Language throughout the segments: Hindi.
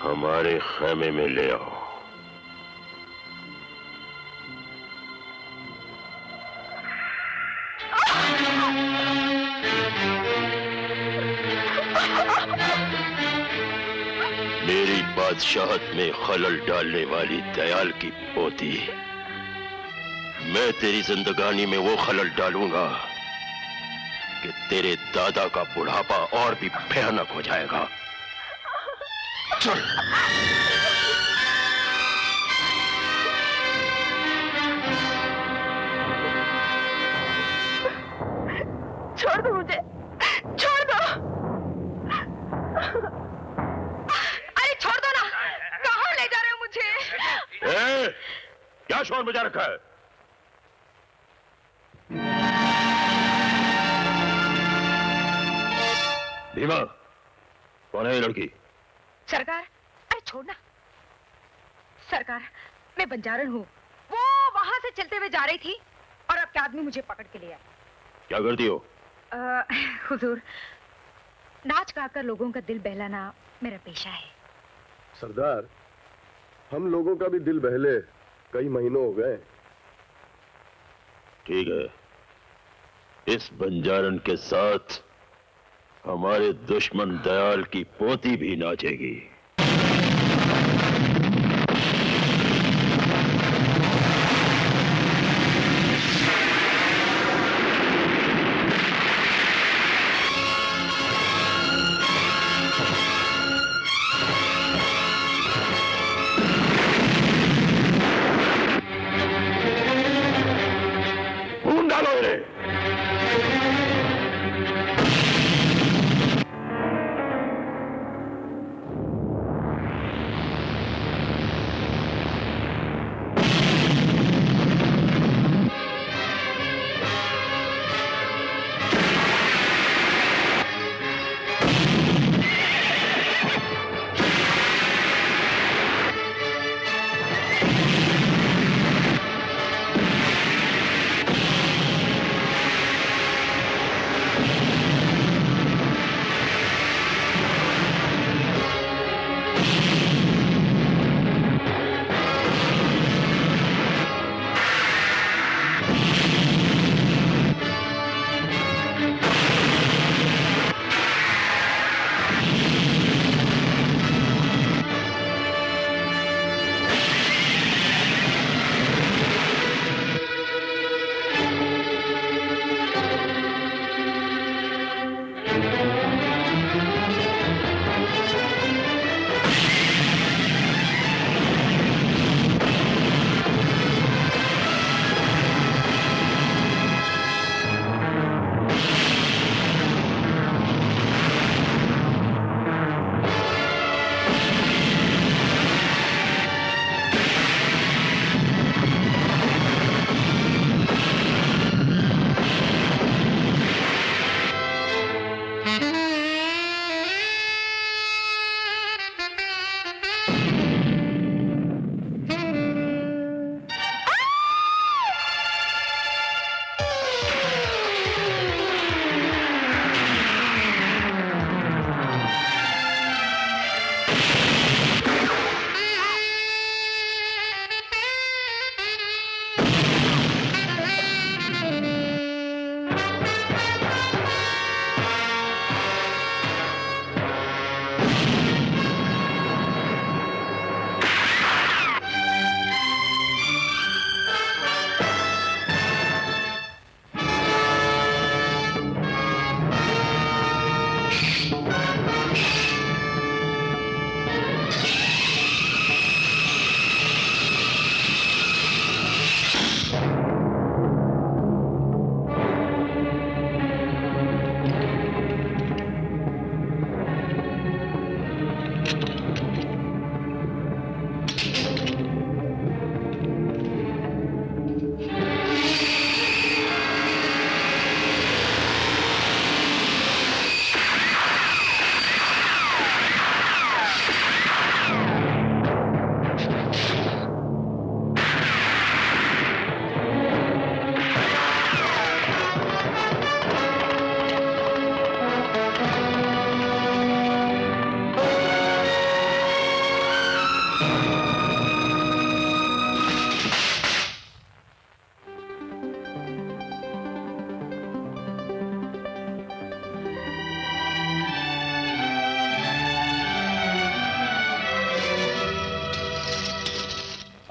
हमारे खेमे में ले आओ। मेरी बादशाहत में खलल डालने वाली दयाल की पोती, मैं तेरी जिंदगानी में वो खलल डालूंगा कि तेरे दादा का बुढ़ापा और भी भयानक हो जाएगा। चल। छोड़ दो मुझे, छोड़ दो। अरे छोड़ दो ना, कहाँ ले जा रहे हो मुझे? क्या शोर मचा रखा है? भीमा, कौन है ये लड़की? सरकार, अरे छोड़ना। सरकार, मैं बंजारन हूँ। वो वहां से चलते हुए जा रही थी और आपके आदमी मुझे पकड़ के ले आए। क्या करती हो? हुजूर, नाच गाकर लोगों का दिल बहलाना मेरा पेशा है। सरदार, हम लोगों का भी दिल बहले कई महीनों हो गए। ठीक है, इस बंजारन के साथ हमारे दुश्मन दयाल की पोती भी नाचेगी। खून डालो इन्हें।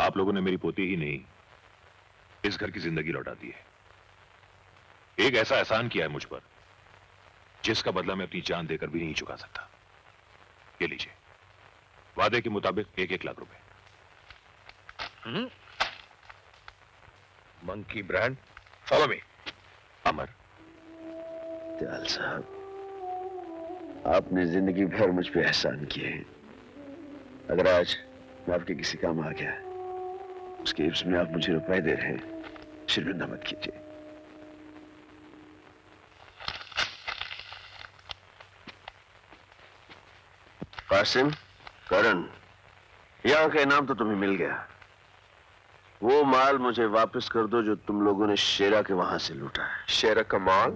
आप लोगों ने मेरी पोती ही नहीं, इस घर की जिंदगी लौटा दी है। एक ऐसा एहसान किया है मुझ पर जिसका बदला मैं अपनी जान देकर भी नहीं चुका सकता। ये लीजिए, वादे के मुताबिक 1-1 लाख रुपए। Monkey brand, follow me. Amar, Dayal साहब, आपने जिंदगी भर मुझ पे एहसान किए हैं। अगर आज मैं आपके किसी काम आ गया, उसके एवज में आप मुझे रुपए दे रहे हैं, शर्मिंदा मत कीजिए। कासिम, करण, यहां का इनाम तो तुम्हें मिल गया। वो माल मुझे वापस कर दो जो तुम लोगों ने शेरा के वहां से लूटा है। शेरा का माल?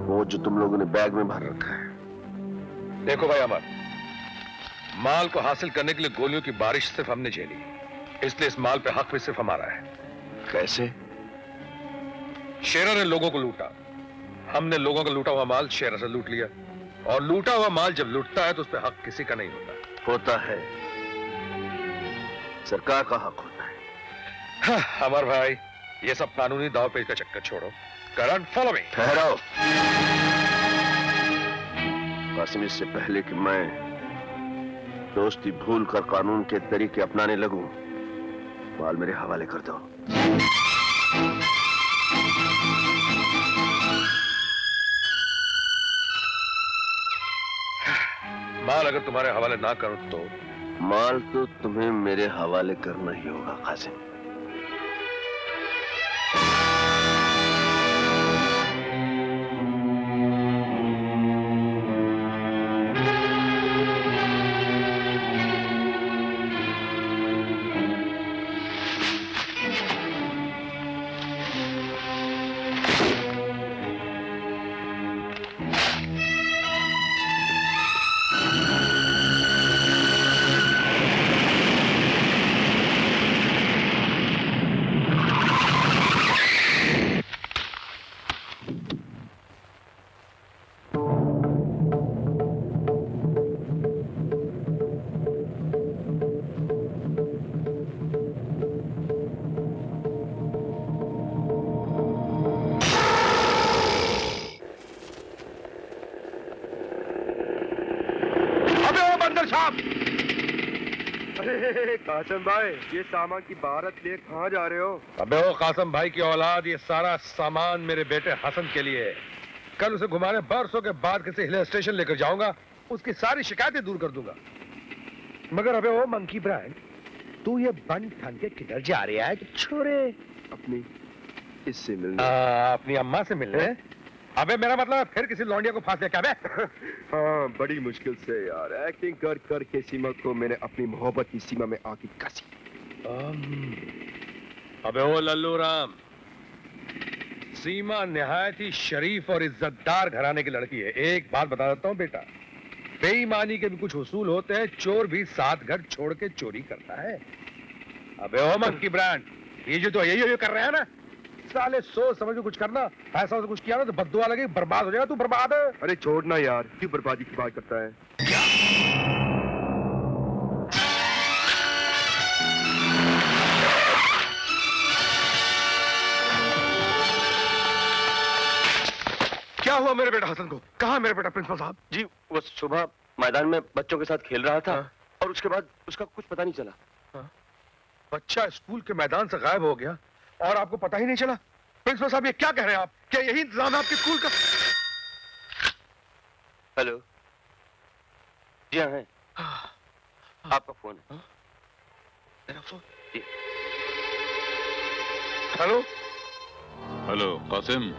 वो जो तुम लोगों ने बैग में भर रखा है। देखो भाई अमर, माल को हासिल करने के लिए गोलियों की बारिश सिर्फ हमने झेली, इसलिए इस माल पे हक भी सिर्फ हमारा है। कैसे? शेरा ने लोगों को लूटा, हमने लोगों का लूटा हुआ माल शेरा से लूट लिया। और लूटा हुआ माल जब लूटता है तो उस पर हक किसी का नहीं होता है, सरकार का हक होता है। हाँ, अमर भाई, ये सब कानूनी दाव पेच का चक्कर छोड़ो। करण, फॉलो मी। ठहरो कासिम, इससे पहले कि मैं दोस्ती भूल कर कानून के तरीके अपनाने लगूं, माल मेरे हवाले कर दो। माल अगर तुम्हारे हवाले ना करो तो? माल तो तुम्हें मेरे हवाले करना ही होगा कासिम। कासिम भाई, ये सामान की बारात लिए कहाँ जा रहे हो? अबे ओ कासिम भाई की औलाद, ये सारा सामान मेरे बेटे हसन के लिए है। कल उसे घुमाने बरसों के बाद किसी हिल स्टेशन लेकर जाऊंगा, उसकी सारी शिकायतें दूर कर दूंगा। मगर अबे ओ मंकी ब्रांड, तू ये बन ठन के किधर जा रहा है? छोरे अपनी इससे मिलने। अपनी अम्मा से मिलने? अबे मेरा मतलब है फिर किसी लौंडिया को फांस लिया क्या बे? हाँ, बड़ी मुश्किल से यार, एक्टिंग कर कर के सीमा को मैंने अपनी मोहब्बत की सीमा में आके कसी। अबे ओ लल्लू राम, सीमा निहायत ही शरीफ और इज्जतदार घराने की लड़की है। एक बात बता देता हूँ बेटा, बेईमानी के भी कुछ उसूल होते हैं। चोर भी 7 घर छोड़ के चोरी करता है। अबे ओ मंकी ब्रांड, ये जो तो यही कर रहे हैं ना, साले सोच समझ के कुछ करना। ऐसा कुछ किया ना तो बद्दुआ लगे, बर्बाद हो जाएगा। तू बर्बाद है। अरे छोड़ना यार, क्यों बर्बादी की बात करता है? क्या हुआ मेरे बेटा हसन को? कहाँ मेरे बेटा प्रिंसिपल साहब? जी, वो सुबह मैदान में बच्चों के साथ खेल रहा था। और उसके बाद उसका कुछ पता नहीं चला। बच्चा स्कूल के मैदान से गायब हो गया और आपको पता ही नहीं चला? प्रिंसिपल साहब, ये क्या कह रहे हैं आप? क्या यही इंतजाम है आपके स्कूल का? हेलो, जी हाँ है। आपका फोन है। मेरा फोन? हेलो हेलो कासिम,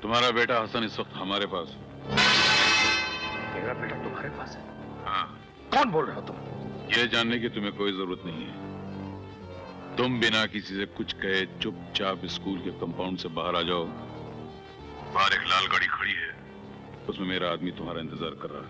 तुम्हारा बेटा हसन इस वक्त हमारे पास। मेरा बेटा तुम्हारे पास है? हाँ। कौन बोल रहे हो तुम? ये जानने की तुम्हें कोई जरूरत नहीं है। तुम बिना किसी से कुछ कहे चुपचाप स्कूल के कंपाउंड से बाहर आ जाओ। बाहर एक लाल गाड़ी खड़ी है, उसमें मेरा आदमी तुम्हारा इंतजार कर रहा है।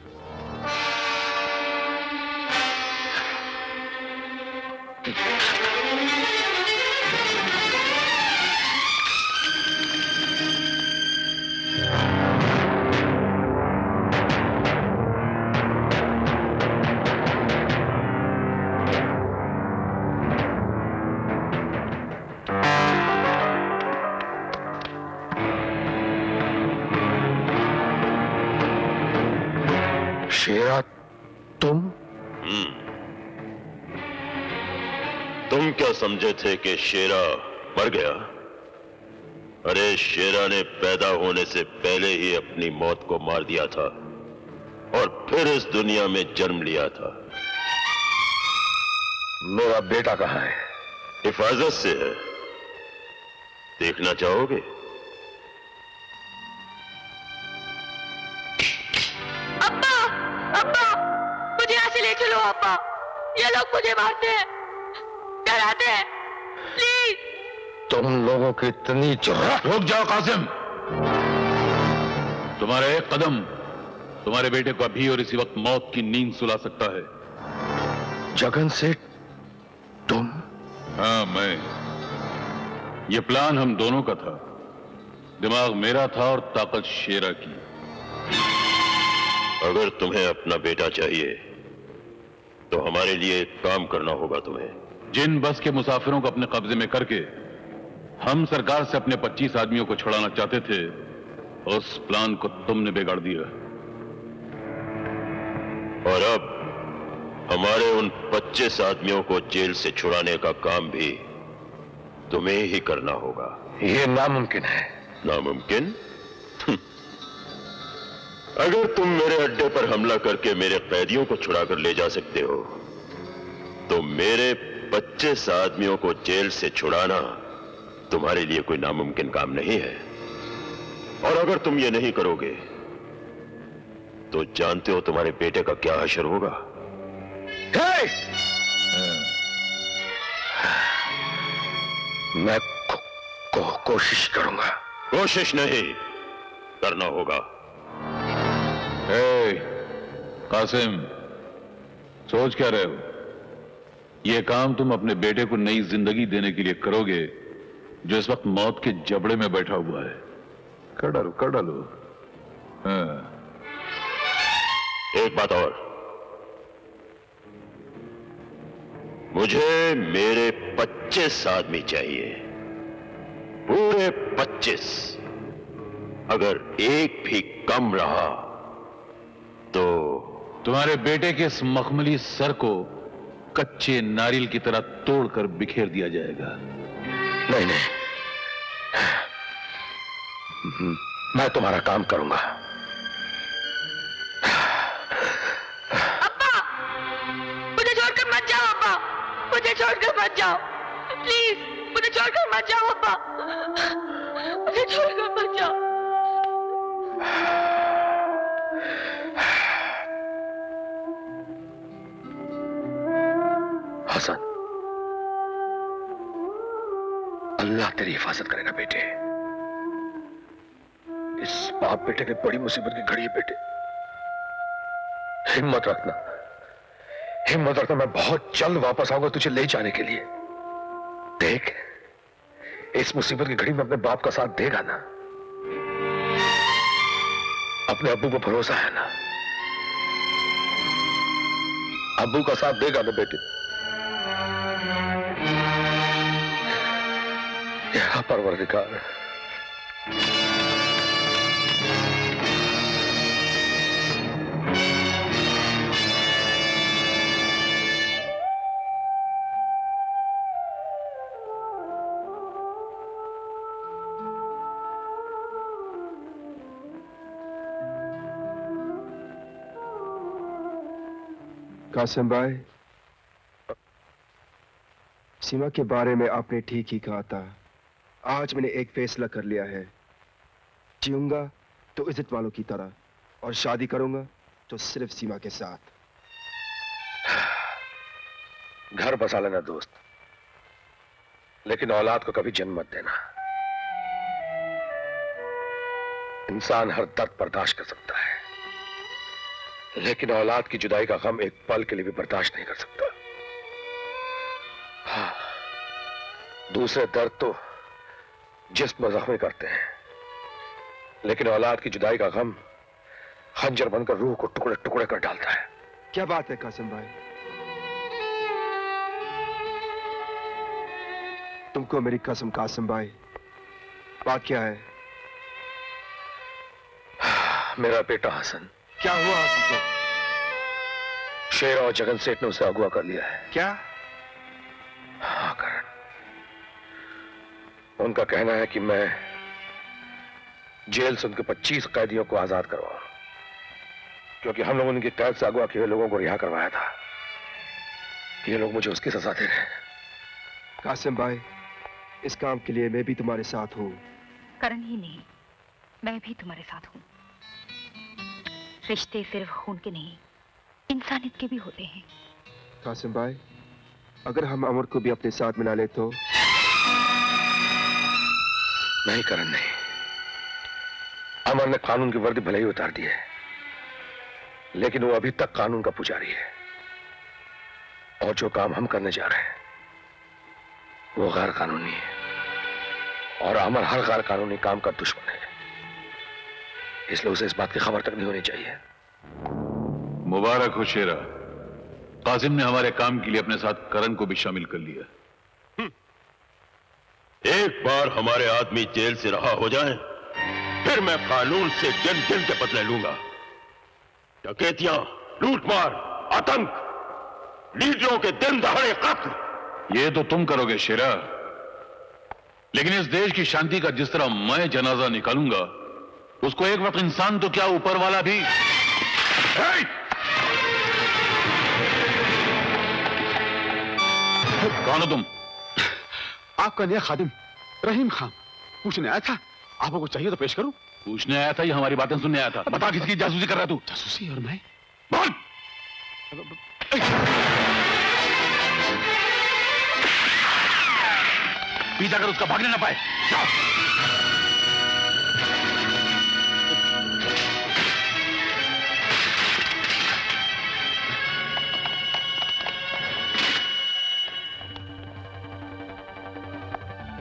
शेरा, तुम? तुम क्या समझे थे कि शेरा मर गया? अरे शेरा ने पैदा होने से पहले ही अपनी मौत को मार दिया था और फिर इस दुनिया में जन्म लिया था। मेरा बेटा कहाँ है? हिफाजत से है, देखना चाहोगे? अब्बा, अब्बा, मुझे यहाँ से ले चलो अब्बा, ये लोग मुझे मारते हैं, डराते हैं, प्लीज। तुम लोगों की इतनी जुर्रत! रुक जाओ कासिम, तुम्हारा एक कदम तुम्हारे बेटे को अभी और इसी वक्त मौत की नींद सुला सकता है। जगन सेठ, तुम? हाँ, मैं। ये प्लान हम दोनों का था। दिमाग मेरा था और ताकत शेरा की। अगर तुम्हें अपना बेटा चाहिए तो हमारे लिए एक काम करना होगा तुम्हें। जिन बस के मुसाफिरों को अपने कब्जे में करके हम सरकार से अपने 25 आदमियों को छुड़ाना चाहते थे, उस प्लान को तुमने बिगाड़ दिया। और अब हमारे उन 25 आदमियों को जेल से छुड़ाने का काम भी तुम्हें ही करना होगा। ये नामुमकिन है। नामुमकिन? अगर तुम मेरे अड्डे पर हमला करके मेरे कैदियों को छुड़ाकर ले जा सकते हो तो मेरे 25 आदमियों को जेल से छुड़ाना तुम्हारे लिए कोई नामुमकिन काम नहीं है। और अगर तुम ये नहीं करोगे तो जानते हो तुम्हारे बेटे का क्या हशर होगा? मैं कोशिश करूंगा। कोशिश नहीं, करना होगा। कासिम, सोच क्या रहे हो? यह काम तुम अपने बेटे को नई जिंदगी देने के लिए करोगे जो इस वक्त मौत के जबड़े में बैठा हुआ है। कर डालो, कर डालो। हाँ। एक बात और, मुझे मेरे 25 आदमी चाहिए, पूरे 25। अगर एक भी कम रहा तो तुम्हारे बेटे के इस मखमली सर को कच्चे नारियल की तरह तोड़कर बिखेर दिया जाएगा। नहीं नहीं, मैं तुम्हारा काम करूंगा। अब्बा, मुझे छोड़कर मत जाओ अब्बा, मुझे छोड़कर मत जाओ, प्लीज मुझे छोड़कर मत जाओ अब्बा, मुझे छोड़कर मत जाओ। हसन, अल्लाह तेरी हिफाजत करेगा बेटे। इस बाप बेटे ने बड़ी मुसीबत की घड़ी है बेटे। हिम्मत रखना, हिम्मत रखना। मैं बहुत जल्द वापस आऊंगा तुझे ले जाने के लिए। देख, इस मुसीबत की घड़ी में अपने बाप का साथ देगा ना? अपने अब्बू को भरोसा है ना? अब्बू का साथ देगा ना बेटे? या परवरदिगार, कासिम भाई, सीमा के बारे में आपने ठीक ही कहा था। आज मैंने एक फैसला कर लिया है, जीऊंगा तो इज्जत वालों की तरह और शादी करूंगा तो सिर्फ सीमा के साथ। घर बसा लेना दोस्त, लेकिन औलाद को कभी जन्म मत देना। इंसान हर दर्द बर्दाश्त कर सकता है, लेकिन औलाद की जुदाई का गम एक पल के लिए भी बर्दाश्त नहीं कर सकता। हाँ, दूसरे दर्द तो जिस्म जख्मी करते हैं, लेकिन औलाद की जुदाई का गम खंजर बनकर रूह को टुकड़े टुकड़े कर डालता है। क्या बात है कासिम भाई, तुमको मेरी कसम कासिम भाई। बात क्या है? मेरा बेटा हसन। क्या हुआ हसन को? शेर और जगन सेठ ने उसे अगवा कर लिया है। क्या? हाँ करण, उनका कहना है कि मैं जेल से उनके 25 कैदियों को आजाद करवाऊं, क्योंकि हम लोगों ने उनकी कैद से अगवा किए हुए लोगों को रिहा करवाया था। ये लोग मुझे उसकी सजा दे रहे हैं। कासिम भाई, इस काम के लिए मैं भी तुम्हारे साथ हूँ। करण ही नहीं, मैं भी तुम्हारे साथ हूँ। रिश्ते सिर्फ खून के नहीं, इंसानियत के भी होते हैं। कासिम भाई, अगर हम अमर को भी अपने साथ मिला ले तो? नहीं करण, नहीं। अमर ने कानून की वर्दी भले ही उतार दी है, लेकिन वो अभी तक कानून का पुजारी है। और जो काम हम करने जा रहे हैं वो गैर कानूनी है, और अमर हर गैर कानूनी काम का दुश्मन है। इसलिए उसे इस बात की खबर तक नहीं होनी चाहिए। मुबारक हो शेरा, कासिम ने हमारे काम के लिए अपने साथ करण को भी शामिल कर लिया। एक बार हमारे आदमी जेल से रहा हो जाएं, फिर मैं कानून से गिन गिन के बदले लूंगा। डकैतियां, लूटमार, आतंक, लीडरों के दिन दहाड़े कत्ल, ये तो तुम करोगे शेरा, लेकिन इस देश की शांति का जिस तरह मैं जनाजा निकालूंगा, उसको एक वक्त इंसान तो क्या ऊपर वाला भी। कौन हो तुम? आपका नया खादिम रहीम खान पूछने आया था। आपको कुछ चाहिए तो पेश करूं? पूछने आया था या हमारी बातें सुनने आया था? बता, किसकी जासूसी कर रहा तू? जासूसी? और मैं? बोल। पीछा कर उसका, भागने ना पाए। जाओ।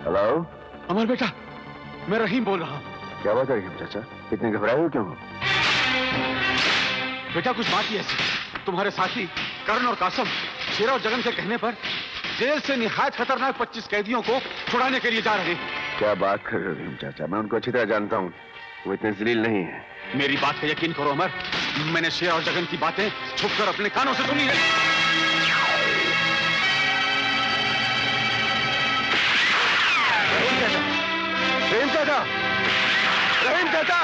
हेलो अमर बेटा, मैं रहीम बोल रहा हूं। क्या बात है रहीम चाचा, इतने घबराए हो क्यों? बेटा कुछ बात ही ऐसी, तुम्हारे साथी करण और कासम शेरा और जगन के कहने पर जेल से निहायत खतरनाक 25 कैदियों को छुड़ाने के लिए जा रहे हैं। क्या बात कर रहे हो रहीम चाचा, मैं उनको अच्छी तरह जानता हूँ, वो इतने जलील नहीं है। मेरी बात का यकीन करो अमर, मैंने शेरा और जगन की बातें छुपकर अपने कानों से सुनी है। रहीम चाचा, रहीम चाचा।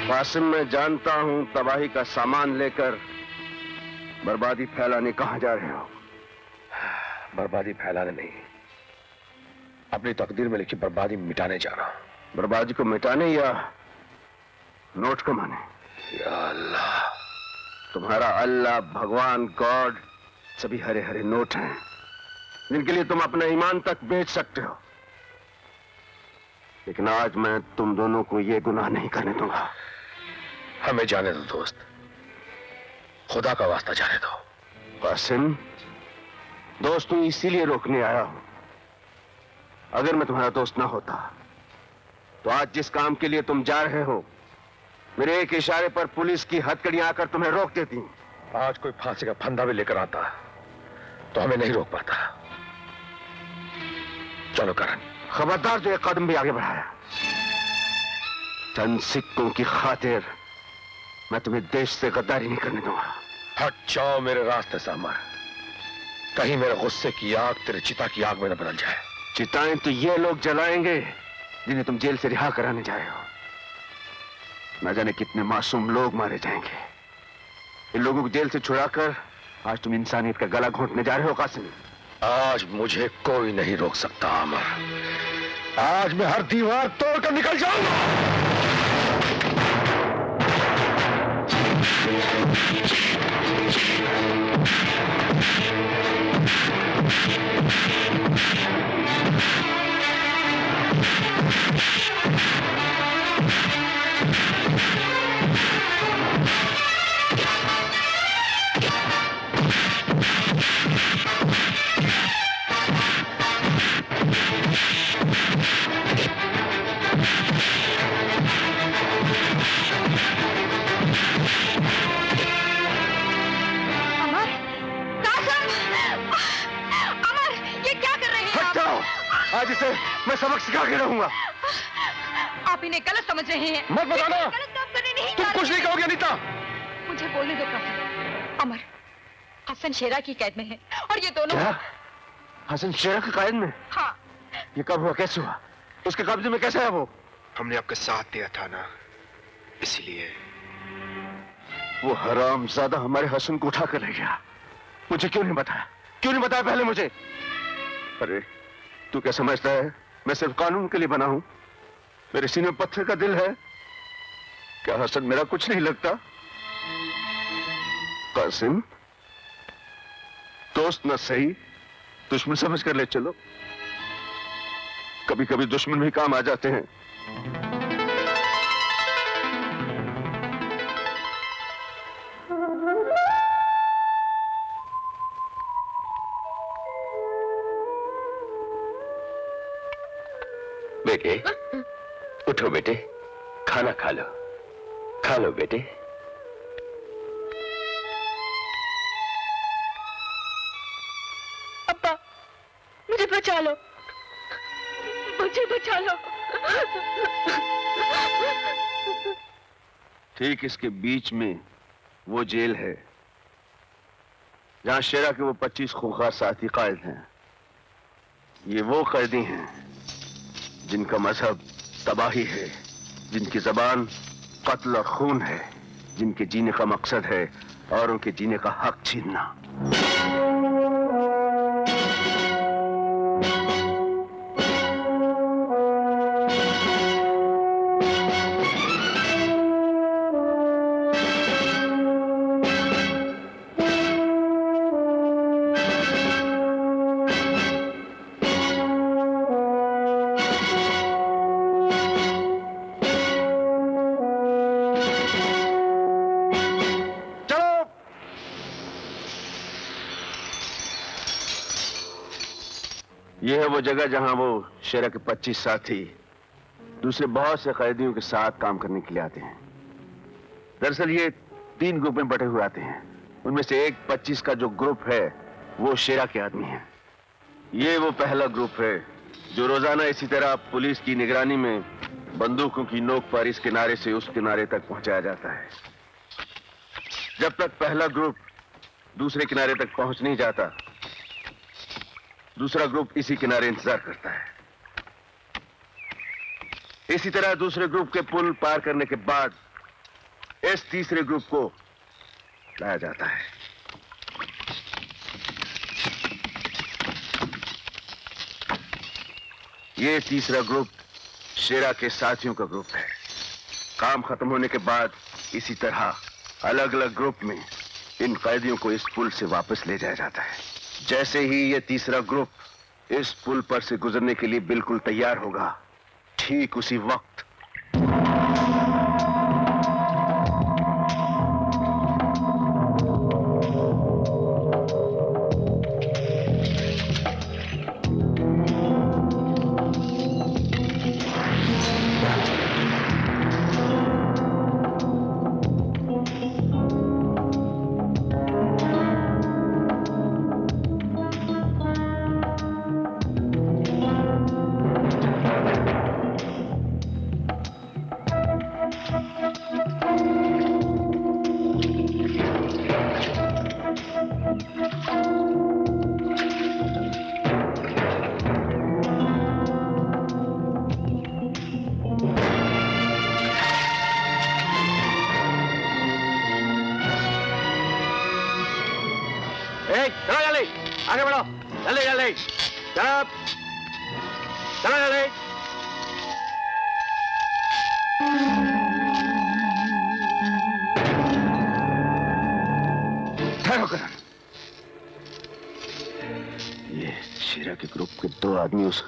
कासिम, मैं जानता हूं तबाही का सामान लेकर बर्बादी फैलाने कहां जा रहे हो। बर्बादी फैलाने नहीं, अपनी तकदीर में लिखी बर्बादी मिटाने जा रहा हूं। बर्बादी को मिटाने या नोट कमाने? या अल्लाह, तुम्हारा अल्लाह, भगवान, गॉड सभी हरे हरे नोट हैं जिनके लिए तुम अपना ईमान तक बेच सकते हो। लेकिन आज मैं तुम दोनों को यह गुनाह नहीं करने दूंगा। हमें जाने दो दोस्त, खुदा का वास्ता जाने दो। कासिम, दोस्तों इसीलिए रोकने आया हूं। अगर मैं तुम्हारा दोस्त ना होता तो आज जिस काम के लिए तुम जा रहे हो, मेरे एक इशारे पर पुलिस की हथकड़ियां आकर तुम्हें रोक देती। आज कोई फांसी का फंदा भी लेकर आता तो हमें नहीं रोक पाता। चलो करण। खबरदार जो एक कदम भी आगे बढ़ाया, चंद सिक्कों की खातिर मैं तुम्हें देश से गद्दारी नहीं करने दूंगा। हट जाओ मेरे रास्ते से अमर, कहीं मेरे गुस्से की आग तेरे चिता की आग में न बदल जाए। चिताएं तो ये लोग जलाएंगे जिन्हें तुम जेल से रिहा कराने जा रहे हो। न जाने कितने मासूम लोग मारे जाएंगे। इन लोगों को जेल से छुड़ाकर आज तुम इंसानियत का गला घोंटने जा रहे हो कासिम। आज मुझे कोई नहीं रोक सकता अमर। आज मैं हर दीवार तोड़कर निकल जाऊंगा। आज इसे मैं सबक सिखा के रहूंगा। आप इन्हें गलत समझ रहे हैं। मत बताना। गलत काम करने नहीं तुम जा कुछ रहे नहीं कहोगे अनीता। मुझे बोलने दो कासिम। अमर हसन शेरा की कैद में है और ये दोनों। क्या? हसन शेरा की कैद में? हाँ। ये कब हुआ, कैसे हुआ, उसके कब्जे में कैसे है वो? हमने आपका साथ दिया था ना, इसलिए। वो हरामजादा हमारे हसन को उठा कर ले गया। मुझे क्यों नहीं बताया, क्यों नहीं बताया पहले मुझे? अरे तू क्या समझता है मैं सिर्फ कानून के लिए बना हूं? मेरे सीने में पत्थर का दिल है क्या? हसन मेरा कुछ नहीं लगता? कासिम, दोस्त न सही दुश्मन समझ कर ले चलो। कभी कभी दुश्मन भी काम आ जाते हैं। बेटे उठो बेटे, खाना खा लो, खा लो बेटे। अब्बा मुझे बचा लो, मुझे बचा लो। ठीक इसके बीच में वो जेल है जहां शेरा के वो 25 खूंखार साथी कायद हैं। ये वो कैदी हैं जिनका मजहब तबाही है, जिनकी जबान कत्ल और खून है, जिनके जीने का मकसद है और उनके जीने का हक छीनना। यह है वो जगह जहां वो शेरा के 25 साथी दूसरे बहुत से कैदियों के साथ काम करने के लिए आते हैं। दरअसल ये 3 ग्रुप में बटे हुए आते हैं। उनमें से एक 25 का जो ग्रुप है वो शेरा के आदमी है। ये वो पहला ग्रुप है जो रोजाना इसी तरह पुलिस की निगरानी में बंदूकों की नोक पर इस किनारे से उस किनारे तक पहुंचाया जाता है। जब तक पहला ग्रुप दूसरे किनारे तक पहुंच नहीं जाता, दूसरा ग्रुप इसी किनारे इंतजार करता है। इसी तरह दूसरे ग्रुप के पुल पार करने के बाद इस तीसरे ग्रुप को लाया जाता है। ये तीसरा ग्रुप शेरा के साथियों का ग्रुप है। काम खत्म होने के बाद इसी तरह अलग अलग ग्रुप में इन कैदियों को इस पुल से वापस ले जाया जाता है। जैसे ही ये तीसरा ग्रुप इस पुल पर से गुजरने के लिए बिल्कुल तैयार होगा, ठीक उसी वक्त आगे बढ़ो, जल्दी जल्दी, चलो चलो जल्दी। ठहरो कर। ये शेरा के ग्रुप के 2 आदमी उस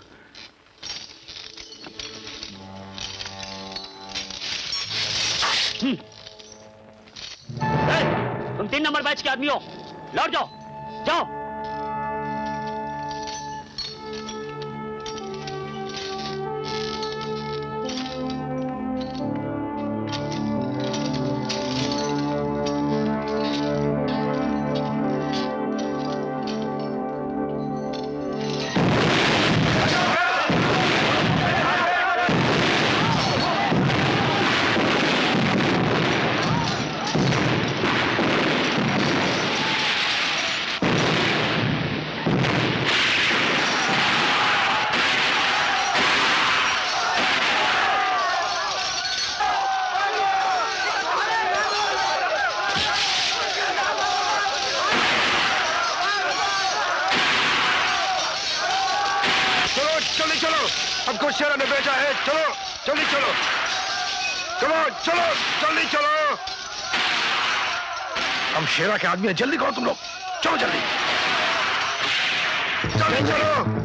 तुम 3 नंबर बैच के आदमी हो, लौट जाओ, जाओ। हमको शेरा ने भेजा है। चलो जल्दी चलो, चलो चलो जल्दी चलो। हम शेरा के आदमी हैं, जल्दी करो तुम लोग, चलो जल्दी जल्दी चलो।